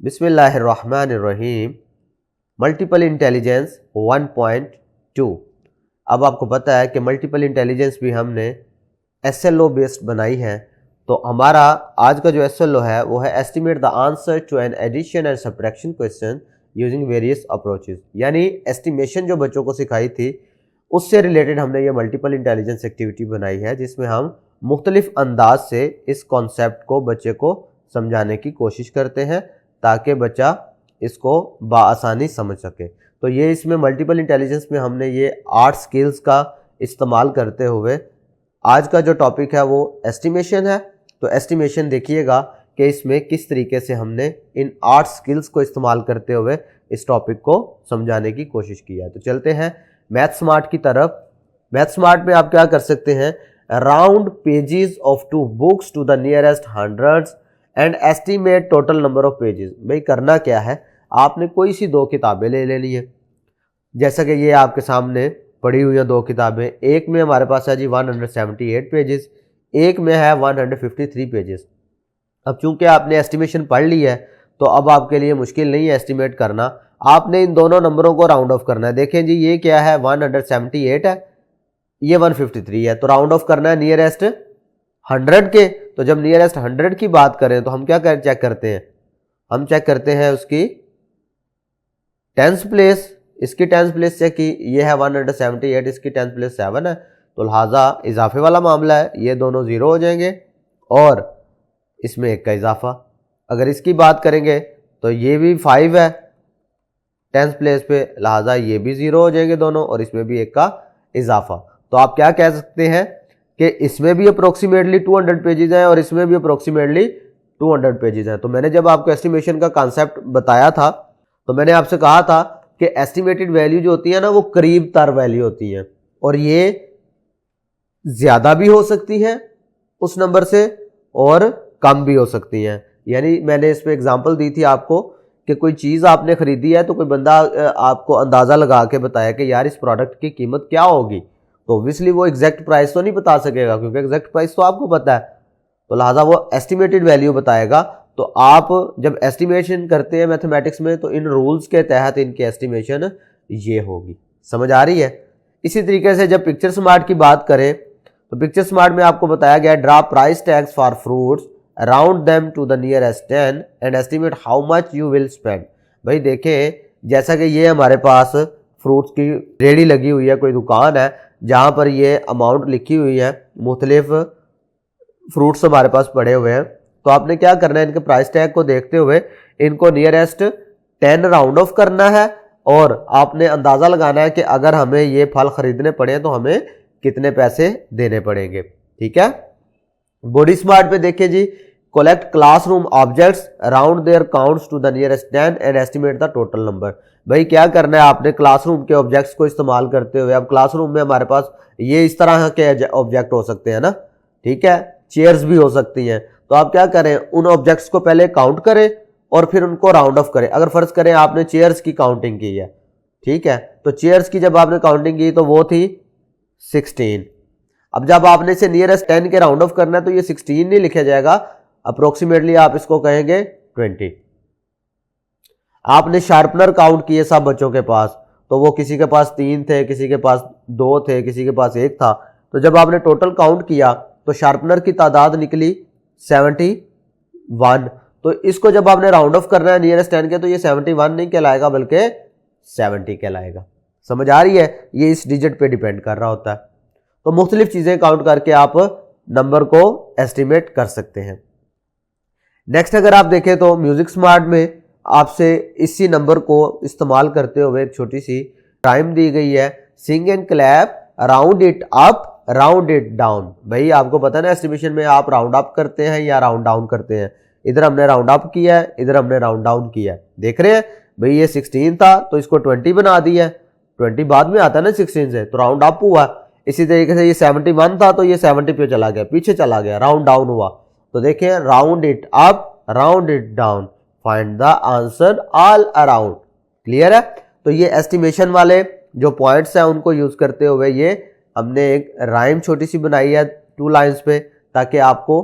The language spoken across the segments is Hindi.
बिस्मिल्लाहिर्रहमानिर्रहीम। Multiple intelligence 1.2। अब आपको पता है कि मल्टीपल इंटेलिजेंस भी हमने SLO बेस्ड बनाई है। तो हमारा आज का जो SLO है वो है estimate the answer to an addition and subtraction question using various approaches. यानी एस्टिमेशन जो बच्चों को सिखाई थी उससे रिलेटेड हमने ये मल्टीपल इंटेलिजेंस एक्टिविटी बनाई है, जिसमें हम मुख्तलिफ अंदाज से इस कॉन्सेप्ट को बच्चे को समझाने की कोशिश करते हैं ताकि बच्चा इसको बआसानी समझ सके। तो ये इसमें मल्टीपल इंटेलिजेंस में हमने ये 8 स्किल्स का इस्तेमाल करते हुए आज का जो टॉपिक है वो एस्टिमेशन है। तो एस्टिमेशन देखिएगा कि इसमें किस तरीके से हमने इन 8 स्किल्स को इस्तेमाल करते हुए इस टॉपिक को समझाने की कोशिश की है। तो चलते हैं मैथ स्मार्ट की तरफ। मैथ स्मार्ट में आप क्या कर सकते हैं, round pages of 2 books to the nearest hundreds and estimate total number of pages. भाई करना क्या है, आपने कोई सी 2 किताबें ले लेनी है। जैसा कि ये आपके सामने पड़ी हुई है 2 किताबें। एक में हमारे पास है जी 178 पेजेस, एक में है 153 पेजेस। अब चूंकि आपने एस्टिमेशन पढ़ ली है तो अब आपके लिए मुश्किल नहीं है एस्टिमेट करना। आपने इन दोनों नंबरों को राउंड ऑफ करना है। देखें जी, ये क्या है, 178 है, ये 153 है। तो राउंड ऑफ करना है नियरेस्ट 100 के। तो जब नियरेस्ट 100 की बात करें तो हम क्या चेक करते हैं, हम चेक करते हैं उसकी टेंस प्लेस। इसकी टेंस प्लेस चेक की, ये है 178, इसकी टेंस प्लेस 7 है, तो लिहाजा इजाफे वाला मामला है, ये दोनों 0 हो जाएंगे और इसमें 1 का इजाफा। अगर इसकी बात करेंगे तो ये भी 5 है टेंस प्लेस पे, लिहाजा ये भी 0 हो जाएंगे दोनों और इसमें भी 1 का इजाफा। तो आप क्या कह सकते हैं कि इसमें भी अप्रोक्सीमेटली 200 पेजेस हैं और इसमें भी अप्रोक्सीमेटली 200 पेजेस हैं। तो मैंने जब आपको एस्टिमेशन का कॉन्सेप्ट बताया था तो मैंने आपसे कहा था कि एस्टिमेटेड वैल्यू जो होती है ना वो करीब तर वैल्यू होती है और ये ज्यादा भी हो सकती है उस नंबर से और कम भी हो सकती हैं। यानी मैंने इस पे एग्जांपल दी थी आपको कि कोई चीज़ आपने खरीदी है तो कोई बंदा आपको अंदाज़ा लगा के बताया कि यार इस प्रोडक्ट की कीमत क्या होगी, तो ऑब्वियसली वो एग्जैक्ट प्राइस तो नहीं बता सकेगा क्योंकि एग्जैक्ट प्राइस तो आपको पता है, तो लिहाजा वो एस्टिमेटेड वैल्यू बताएगा। तो आप जब एस्टिमेशन करते हैं मैथमेटिक्स में तो इन रूल्स के तहत इनकी एस्टिमेशन ये होगी। समझ आ रही है। इसी तरीके से जब पिक्चर स्मार्ट की बात करें तो पिक्चर स्मार्ट में आपको बताया गया draw price tags for fruits, round them to the nearest 10 and estimate how much you will spend. भाई देखें, जैसा कि ये हमारे पास फ्रूट्स की रेडी लगी हुई है, कोई दुकान है जहाँ पर ये अमाउंट लिखी हुई है, मुख्तलिफ फ्रूट्स हमारे पास पड़े हुए हैं। तो आपने क्या करना है, इनके प्राइस टैग को देखते हुए इनको नियरेस्ट 10 राउंड ऑफ करना है और आपने अंदाज़ा लगाना है कि अगर हमें ये फल खरीदने पड़े तो हमें कितने पैसे देने पड़ेंगे। ठीक है। बॉडी स्मार्ट पे देखिए जी, collect classroom objects, round their counts to the nearest 10 and estimate the total number. भाई क्या करना है, आपने क्लासरूम के ऑब्जेक्ट्स को इस्तेमाल करते हुए, अब क्लासरूम में हमारे पास ये इस तरह के ऑब्जेक्ट हो सकते हैं ना, ठीक है, चेयर्स भी हो सकती हैं। तो आप क्या करें, उन ऑब्जेक्ट्स को पहले काउंट करें और फिर उनको राउंड ऑफ करें। अगर फर्ज करें आपने चेयर्स की काउंटिंग की है, ठीक है, तो चेयर्स की जब आपने काउंटिंग की तो वो थी 16। अब जब आपने इसे नियरेस्ट 10 के राउंड ऑफ करना है तो ये 16 नहीं लिखा जाएगा, अप्रोक्सीमेटली आप इसको कहेंगे 20। आपने शार्पनर काउंट किए सब बच्चों के पास, तो वो किसी के पास 3 थे, किसी के पास 2 थे, किसी के पास 1 था। तो जब आपने टोटल काउंट किया तो शार्पनर की तादाद निकली 71। तो इसको जब आपने राउंड ऑफ करना है नियरेस्ट 10 के तो ये 71 नहीं कहलाएगा बल्कि 70 कहलाएगा। समझ आ रही है। ये इस डिजिट पे डिपेंड कर रहा होता है। तो मुख्तलिफ चीजें काउंट करके आप नंबर को एस्टिमेट कर सकते हैं। नेक्स्ट अगर आप देखें तो म्यूजिक स्मार्ट में आपसे इसी नंबर को इस्तेमाल करते हुए एक छोटी सी टाइम दी गई है, sing and clap, round it up, round it down. भाई आपको पता है ना एस्टिमेशन में आप राउंड अप करते हैं या राउंड डाउन करते हैं। इधर हमने राउंड अप किया है, इधर हमने राउंड डाउन किया है। देख रहे हैं भाई, ये 16 था तो इसको 20 बना दिया है, 20 बाद में आता है ना 16 से, तो राउंड अप हुआ। इसी तरीके से ये 71 था तो ये 70 पे चला गया, पीछे चला गया, राउंड डाउन हुआ। तो देखिए, round it up, round it down, find the answer all around. Clear है। तो ये एस्टिमेशन वाले जो पॉइंट्स हैं उनको यूज करते हुए ये हमने एक राइम छोटी सी बनाई है 2 लाइंस पे, ताकि आपको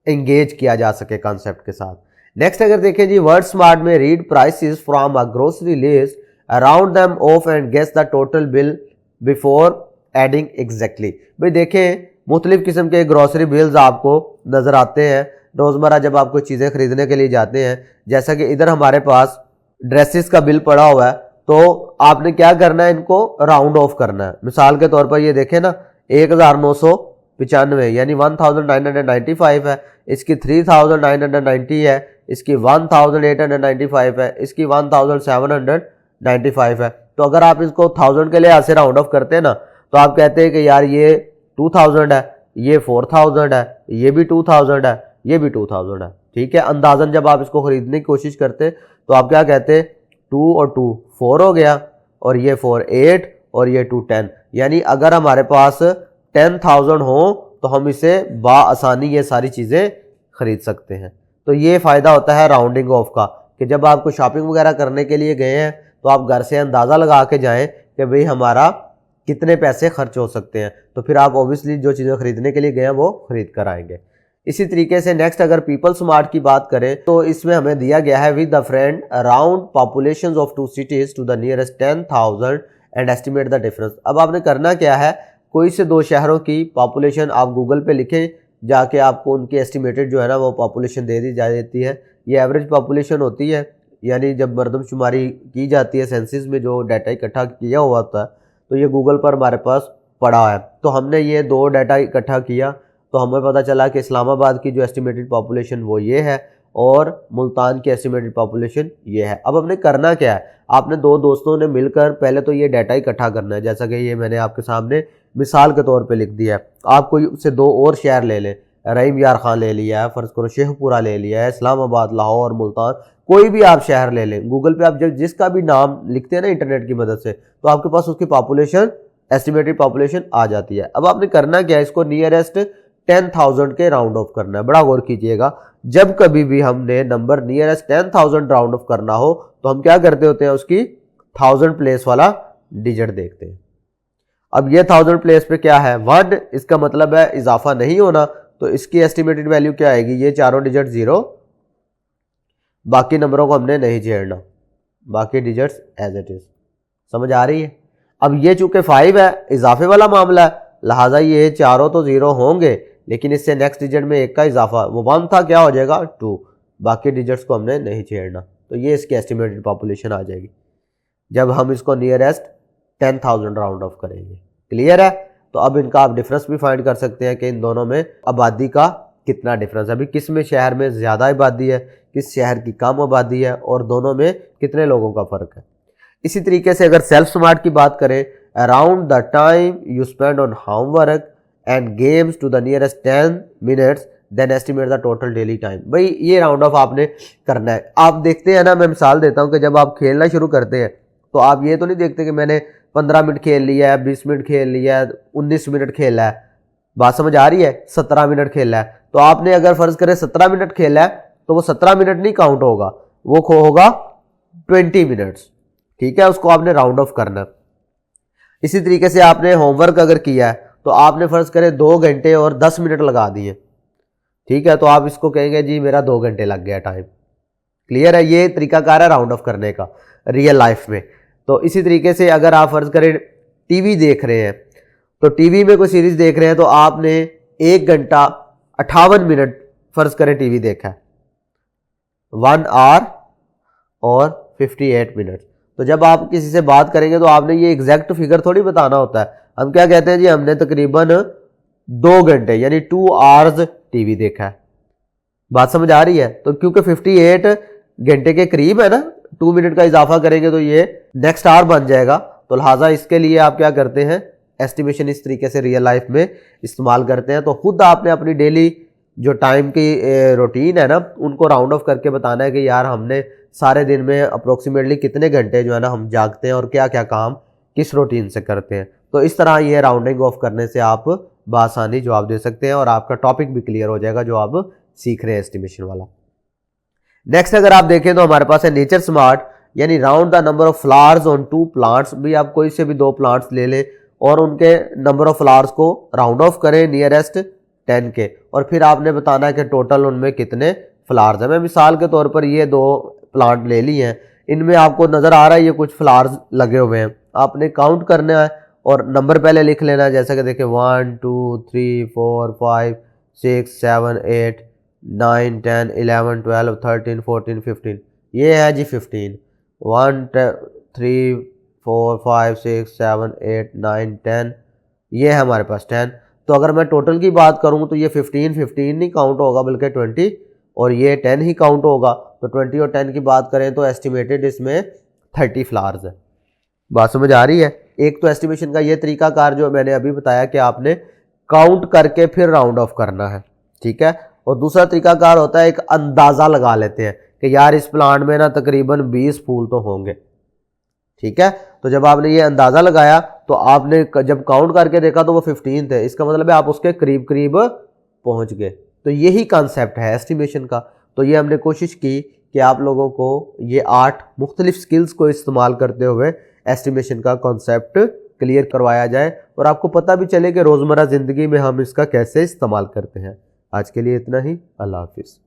एंगेज किया जा सके कॉन्सेप्ट के साथ। नेक्स्ट अगर देखें जी वर्ड स्मार्ट में read prices from a grocery list, around them off and guess the total bill before adding exactly. भाई देखें मुख्तलिफ किस्म के ग्रोसरी बिल्स आपको नजर आते हैं रोजमर्रा जब आप कोई चीजें खरीदने के लिए जाते हैं। जैसा कि इधर हमारे पास ड्रेसेस का बिल पड़ा हुआ है, तो आपने क्या करना है, इनको राउंड ऑफ करना है। मिसाल के तौर पर ये देखें ना 1995 यानी 1995 है, इसकी 3990 है, इसकी 1895 है, इसकी 1795 है। तो अगर आप इसको 1000 के लिहाज से राउंड ऑफ करते हैं ना, तो आप कहते हैं कि यार ये 2000 है, ये 4000 है, ये भी 2000 है, ये भी 2000 है। ठीक है, अंदाजन जब आप इसको खरीदने की कोशिश करते तो आप क्या कहते, 2 और 2 4 हो गया, और ये 4 8 और ये 2 10। यानी अगर हमारे पास 10,000 हो तो हम इसे बाआसानी ये सारी चीज़ें खरीद सकते हैं। तो ये फ़ायदा होता है राउंडिंग ऑफ का, कि जब आपको शॉपिंग वगैरह करने के लिए गए हैं तो आप घर से अंदाज़ा लगा के जाएं कि भाई हमारा कितने पैसे खर्च हो सकते हैं, तो फिर आप ऑब्वियसली जो चीज़ें खरीदने के लिए गए हैं वो खरीद कर आएंगे। इसी तरीके से नेक्स्ट अगर पीपल स्मार्ट की बात करें तो इसमें हमें दिया गया है with the friend around population of 2 cities to the nearest 10,000 and estimate the difference. अब आपने करना क्या है, कोई से 2 शहरों की पॉपुलेशन आप गूगल पे लिखें, जाके आपको उनकी एस्टिमेटेड जो है ना वो पॉपुलेशन दे दी जा देती है। ये एवरेज पॉपुलेशन होती है, यानी जब मरदमशुमारी की जाती है सेंसिस में जो डाटा इकट्ठा किया हुआ होता है, तो ये गूगल पर हमारे पास पड़ा है। तो हमने ये 2 डाटा इकट्ठा किया तो हमें पता चला कि इस्लामाबाद की जो एस्टिमेटेड पॉपुलेशन वो ये है और मुल्तान की एस्टिमेटेड पॉपुलेशन ये है। अब हमने करना क्या है, आपने 2 दोस्तों ने मिलकर पहले तो ये डाटा इकट्ठा करना है, जैसा कि ये मैंने आपके सामने मिसाल के तौर पे लिख दिया है। आप कोई उससे 2 और शहर ले लें, रहीम यार खान ले लिया है, फ़र्ज़ करो शेखपुरा ले लिया है, इस्लामाबाद, लाहौर, मुल्तान, कोई भी आप शहर ले लें। गूगल पे आप जब जिसका भी नाम लिखते हैं ना इंटरनेट की मदद से, तो आपके पास उसकी पॉपुलेशन एस्टिमेटेड पॉपुलेशन आ जाती है। अब आपने करना क्या है, इसको नियरेस्ट 10,000 के राउंड ऑफ करना है। बड़ा गौर कीजिएगा, जब कभी भी हमने नंबर नियरेस्ट 10,000 राउंड ऑफ करना हो तो हम क्या करते होते हैं, उसकी 1000 प्लेस वाला डिजिट देखते हैं। अब ये 1000 प्लेस पे क्या है 1, इसका मतलब है इजाफा नहीं होना, तो इसकी एस्टिमेटेड वैल्यू क्या आएगी, ये चारों डिजिट 0, बाकी नंबरों को हमने नहीं छेड़ना, बाकी डिजिट्स एज इट इज। समझ आ रही है। अब ये चूंकि 5 है, इजाफे वाला मामला है, लिहाजा ये चारों तो 0 होंगे, लेकिन इससे नेक्स्ट डिजिट में 1 का इजाफा, वो 1 था, क्या हो जाएगा 2, बाकी डिजिट्स को हमने नहीं छेड़ना। तो ये इसकी एस्टिमेटेड पॉपुलेशन आ जाएगी जब हम इसको नियरेस्ट 10,000 राउंड ऑफ करेंगे। क्लियर है। तो अब इनका आप डिफरेंस भी फाइंड कर सकते हैं कि इन दोनों में आबादी का कितना डिफरेंस है, अभी किस में शहर में ज़्यादा आबादी है, किस शहर की कम आबादी है, और दोनों में कितने लोगों का फ़र्क है। इसी तरीके से अगर सेल्फ स्मार्ट की बात करें, around the time you spend on homework and games to the nearest 10 minutes then estimate the total daily time. भाई ये राउंड ऑफ आपने करना है। आप देखते हैं ना, मैं मिसाल देता हूं कि जब आप खेलना शुरू करते हैं तो आप ये तो नहीं देखते कि मैंने 15 मिनट खेल लिया है, 20 मिनट खेल लिया है, 19 मिनट खेला है। बात समझ आ रही है। 17 मिनट खेला है, तो आपने अगर फर्ज करें 17 मिनट खेला है तो वो 17 मिनट नहीं काउंट होगा, वो होगा 20 मिनट्स। ठीक है, उसको आपने राउंड ऑफ करना। इसी तरीके से आपने होमवर्क अगर किया है तो आपने फर्ज करें 2 घंटे और 10 मिनट लगा दिए। ठीक है, तो आप इसको कहेंगे जी मेरा 2 घंटे लग गया टाइम। क्लियर है। ये तरीकाकार है राउंड ऑफ करने का रियल लाइफ में। तो इसी तरीके से अगर आप फर्ज करें टीवी देख रहे हैं, तो टीवी में कोई सीरीज देख रहे हैं तो आपने 1 घंटा 58 मिनट फर्ज करें टीवी देखा है, 1 आवर और 58 मिनट। तो जब आप किसी से बात करेंगे तो आपने ये एग्जैक्ट फिगर थोड़ी बताना होता है। हम क्या कहते हैं जी, हमने तकरीबन 2 घंटे यानी 2 आवर्स टीवी देखा है। बात समझ आ रही है। तो क्योंकि 58 घंटे के करीब है ना, 2 मिनट का इजाफा करेंगे तो ये नेक्स्ट आवर बन जाएगा। तो लिहाजा इसके लिए आप क्या करते हैं, एस्टिमेशन इस तरीके से रियल लाइफ में इस्तेमाल करते हैं। तो खुद आपने अपनी डेली जो टाइम की रूटीन है ना, उनको राउंड ऑफ करके बताना है कि यार हमने सारे दिन में अप्रोक्सीमेटली कितने घंटे जो है ना हम जागते हैं और क्या क्या काम किस रूटीन से करते हैं। तो इस तरह ये राउंडिंग ऑफ करने से आप बआसानी जवाब दे सकते हैं और आपका टॉपिक भी क्लियर हो जाएगा जो आप सीख रहे हैं एस्टिमेशन वाला। नेक्स्ट अगर आप देखें तो हमारे पास है नेचर स्मार्ट, यानी round the number of flowers on 2 plants. भी आप कोई से भी 2 प्लांट्स ले लें और उनके नंबर ऑफ फ्लावर्स को राउंड ऑफ करें नियरेस्ट 10 के, और फिर आपने बताना है कि टोटल उनमें कितने फ्लावर्स हैं। मैं मिसाल के तौर पर ये 2 प्लांट ले ली हैं, इनमें आपको नज़र आ रहा है ये कुछ फ्लावर्स लगे हुए हैं, आपने काउंट करना है और नंबर पहले लिख लेना है। जैसा कि देखिए 1 2 3 4 5 6 7 8 9 10 11 12 13 14 15, ये है जी 15। 1 3 4 5 6 7 8 9 10, ये है हमारे पास 10। तो अगर मैं टोटल की बात करूँ तो ये 15 नहीं काउंट होगा बल्कि 20, और ये 10 ही काउंट होगा। तो 20 और 10 की बात करें तो एस्टिमेटेड इसमें 30 फ्लावर्स है। बात समझ आ रही है? एक तो एस्टिमेशन का ये तरीकाकार जो मैंने अभी बताया कि आपने काउंट करके फिर राउंड ऑफ करना है, ठीक है। और दूसरा तरीकाकार होता है एक अंदाज़ा लगा लेते हैं कि यार इस प्लांट में ना तकरीबन 20 फूल तो होंगे, ठीक है। तो जब आपने ये अंदाज़ा लगाया तो आपने जब काउंट करके देखा तो वो 15 थे, इसका मतलब है आप उसके करीब करीब पहुंच गए। तो यही कॉन्सेप्ट है एस्टिमेशन का। तो ये हमने कोशिश की कि आप लोगों को ये 8 मुख्तलिफ स्किल्स को इस्तेमाल करते हुए एस्टिमेशन का कॉन्सेप्ट क्लियर करवाया जाए और आपको पता भी चले कि रोज़मर्रा ज़िंदगी में हम इसका कैसे इस्तेमाल करते हैं। आज के लिए इतना ही। अल्लाह हाफिज़।